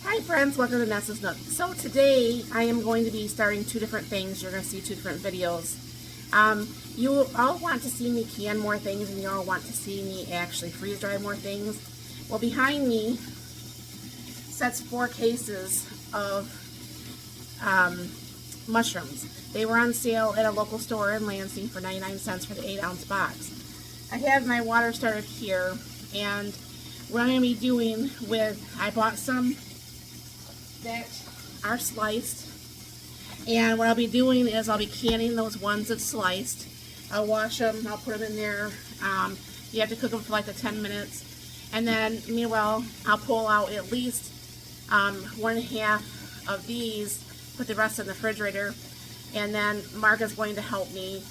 Hi friends, welcome to Mrs. Nook. So today I am going to be starting two different things. You're going to see two different videos. You all want to see me can more things, and you all want to see me actually freeze dry more things. Well, behind me sets 4 cases of mushrooms. They were on sale at a local store in Lansing for 99 cents for the 8-ounce box. I have my water started here, and what I'm going to be doing I bought some that are sliced, and what I'll be doing is I'll be canning those ones that's sliced. I'll wash them, I'll put them in there. You have to cook them for like 10 minutes, and then meanwhile I'll pull out at least 1/2 of these, put the rest in the refrigerator, and then Mark is going to help me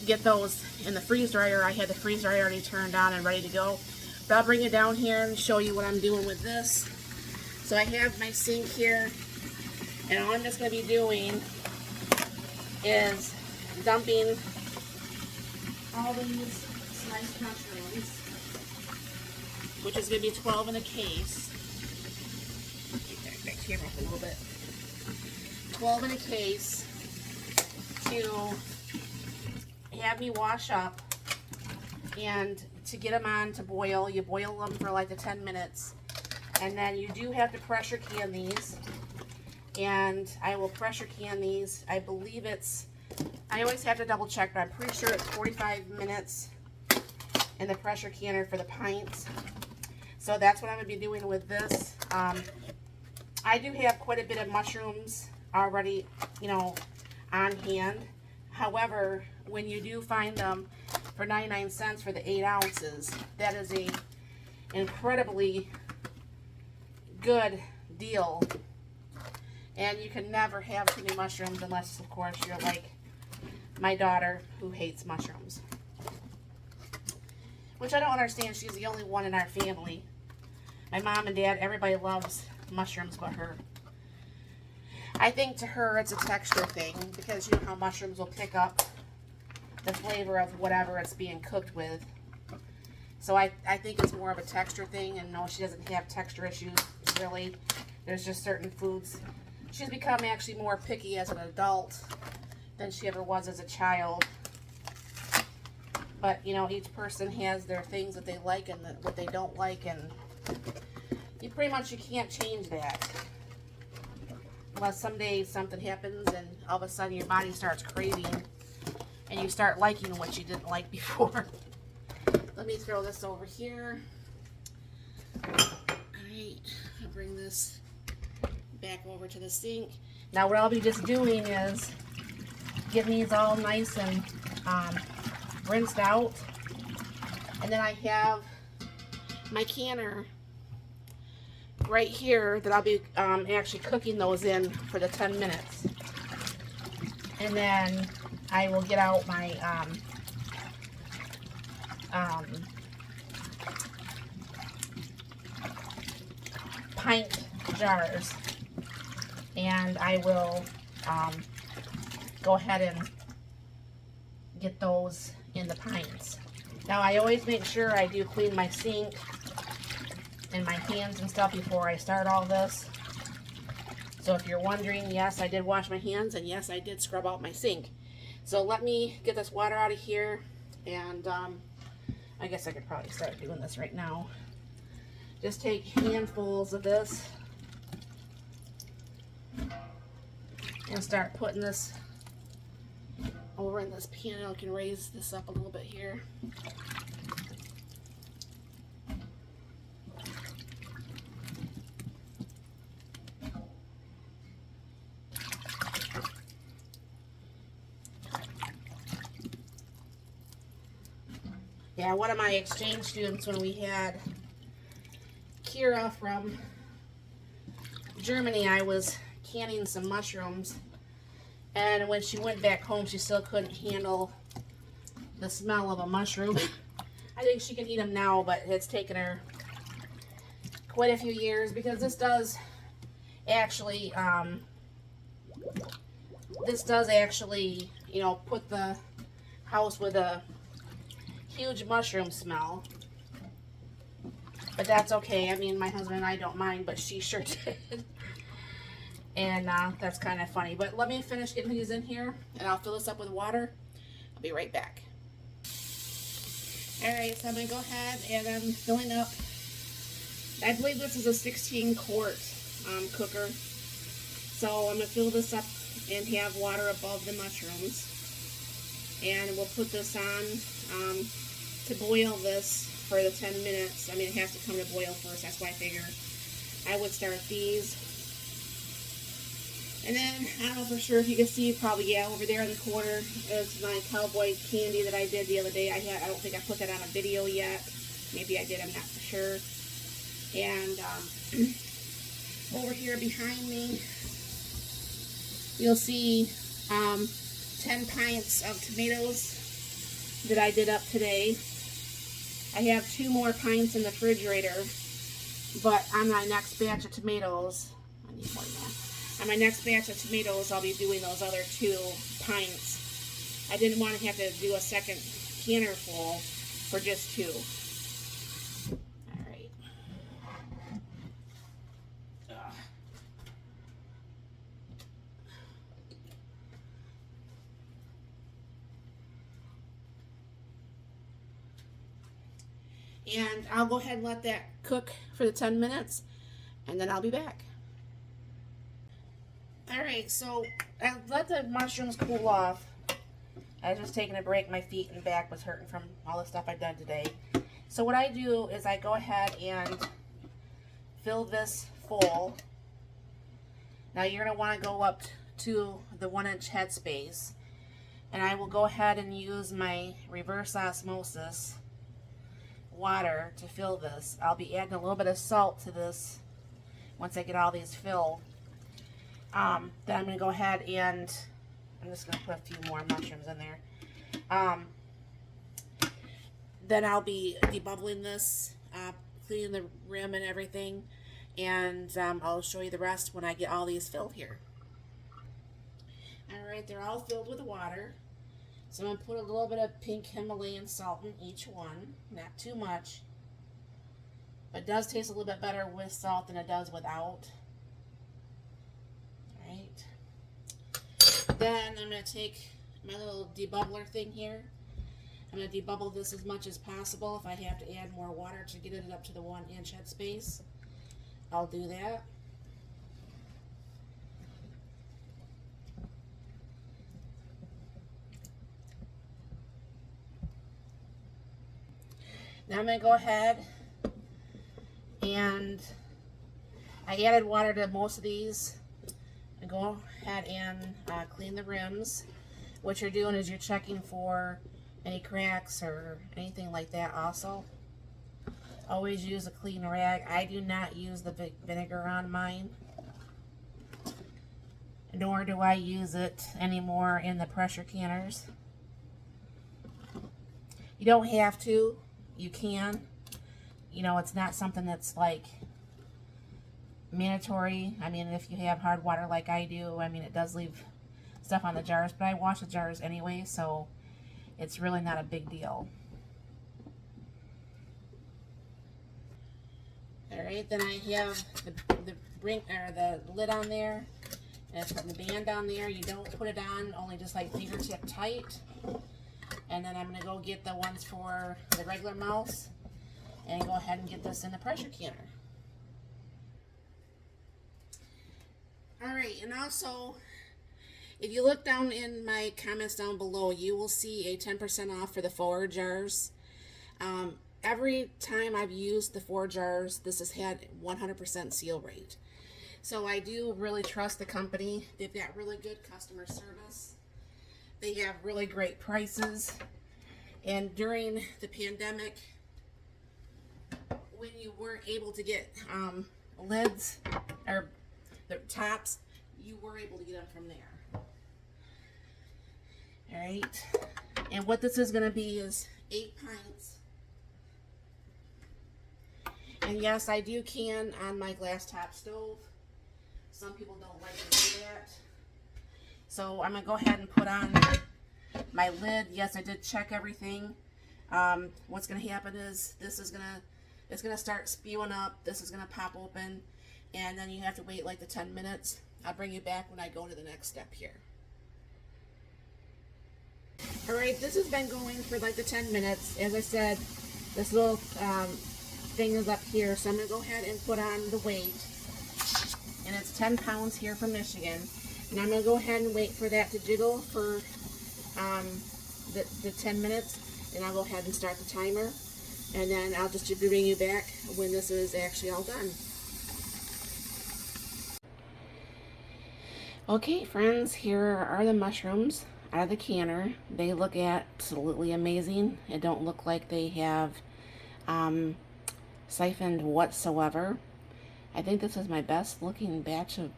get those in the freeze dryer. I had the freeze dryer already turned on and ready to go. But I'll bring it down here and show you what I'm doing with this. So I have my sink here, and all I'm just going to be doing is dumping all these sliced mushrooms, which is going to be 12 in a case. Keep that camera up a little bit. 12 in a case to have me wash up, and to get them on to boil, you boil them for like 10 minutes, and then you do have to pressure can these, and I will pressure can these. I believe I always have to double check, but I'm pretty sure it's 45 minutes in the pressure canner for the pints. So that's what I'm going to be doing with this. I do have quite a bit of mushrooms already, on hand. However, when you do find them for 99 cents for the 8 ounces, that is an incredibly good deal. And you can never have too many mushrooms unless, of course, you're like my daughter who hates mushrooms. Which I don't understand. She's the only one in our family. My mom and dad, everybody loves mushrooms but her. I think to her it's a texture thing, because you know how mushrooms will pick up the flavor of whatever it's being cooked with. So I think it's more of a texture thing, and no, she doesn't have texture issues, really. There's just certain foods. She's become actually more picky as an adult than she ever was as a child. But, each person has their things that they like and what they don't like, and you can't change that. Unless someday something happens and all of a sudden your body starts craving and you start liking what you didn't like before. Let me throw this over here. Alright, I'll bring this back over to the sink. Now what I'll be just doing is getting these all nice and rinsed out. And then I have my canner right here that I'll be actually cooking those in for the 10 minutes. And then I will get out my pint jars, and I will go ahead and get those in the pints. Now I always make sure I do clean my sink and my hands and stuff before I start all this. So if you're wondering, yes, I did wash my hands, and yes, I did scrub out my sink. So let me get this water out of here, and I guess I could probably start doing this right now. Just take handfuls of this and start putting this over in this pan. I can raise this up a little bit here. Yeah, one of my exchange students, when we had Kira from Germany, I was canning some mushrooms, and when she went back home, she still couldn't handle the smell of a mushroom. I think she can eat them now, but it's taken her quite a few years, because this does actually, put the house with a huge mushroom smell. But that's okay. I mean, my husband and I don't mind, but she sure did. And that's kind of funny. But let me finish getting these in here, and I'll fill this up with water. I'll be right back. Alright, so I'm going to go ahead and I'm filling up. I believe this is a 16 quart cooker. So I'm going to fill this up and have water above the mushrooms. And we'll put this on to boil this for the 10 minutes. I mean, it has to come to boil first. That's why I figured I would start these. And then, I don't know for sure if you can see, probably, yeah, over there in the corner is my cowboy candy that I did the other day. I don't think I put that on a video yet. Maybe I did, I'm not for sure. And over here behind me, you'll see 10 pints of tomatoes that I did up today. I have 2 more pints in the refrigerator, but on my next batch of tomatoes, I need more than that. On my next batch of tomatoes, I'll be doing those other 2 pints. I didn't want to have to do a second canner full for just 2. Alright. And I'll go ahead and let that cook for the 10 minutes, and then I'll be back. Alright, so I let the mushrooms cool off. I was just taking a break. My feet and back was hurting from all the stuff I've done today. So what I do is I go ahead and fill this full. Now you're going to want to go up to the 1-inch headspace. And I will go ahead and use my reverse osmosis water to fill this. I'll be adding a little bit of salt to this once I get all these filled. Then I'm going to go ahead and I'm just going to put a few more mushrooms in there. Then I'll be debubbling this, cleaning the rim and everything, and I'll show you the rest when I get all these filled here. Alright, they're all filled with water. So I'm going to put a little bit of pink Himalayan salt in each one, not too much. But it does taste a little bit better with salt than it does without. Then I'm going to take my little debubbler thing here. I'm going to debubble this as much as possible. If I have to add more water to get it up to the 1-inch headspace, I'll do that. Now I'm going to go ahead and I added water to most of these. And go ahead and clean the rims. What you're doing is you're checking for any cracks or anything like that also. Always use a clean rag. I do not use the vinegar on mine. Nor do I use it anymore in the pressure canners. You don't have to. You can. You know, it's not something that's like mandatory. I mean, if you have hard water like I do, I mean, it does leave stuff on the jars, but I wash the jars anyway, so it's really not a big deal. Alright, then I have the lid on there, and I put the band on there. You don't put it on, only just like fingertip tight. And then I'm going to go get the ones for the regular mouse and go ahead and get this in the pressure canner. Alright, and also, if you look down in my comments down below, you will see a 10% off for the 4 jars. Every time I've used the 4 jars, this has had 100% seal rate. So I do really trust the company. They've got really good customer service. They have really great prices. And during the pandemic, when you weren't able to get lids or the tops, you were able to get them from there. Alright, and what this is going to be is 8 pints. And yes, I do can on my glass top stove. Some people don't like to do that. So I'm going to go ahead and put on my lid. Yes, I did check everything. What's going to happen is this is going to it's going to start spewing up. This is going to pop open, and then you have to wait like the 10 minutes. I'll bring you back when I go to the next step here. Alright, this has been going for like the 10 minutes. As I said, this little thing is up here, so I'm going to go ahead and put on the weight. And it's 10 pounds here from Michigan. And I'm going to go ahead and wait for that to jiggle for the 10 minutes. And I'll go ahead and start the timer. And then I'll just bring you back when this is actually all done. Okay, friends, here are the mushrooms out of the canner. They look absolutely amazing. It don't look like they have siphoned whatsoever. I think this is my best looking batch of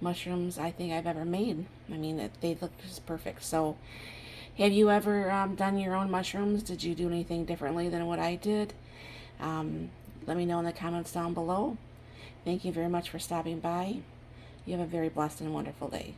mushrooms I think I've ever made. I mean, they look just perfect. So, have you ever done your own mushrooms? Did you do anything differently than what I did? Let me know in the comments down below. Thank you very much for stopping by. You have a very blessed and wonderful day.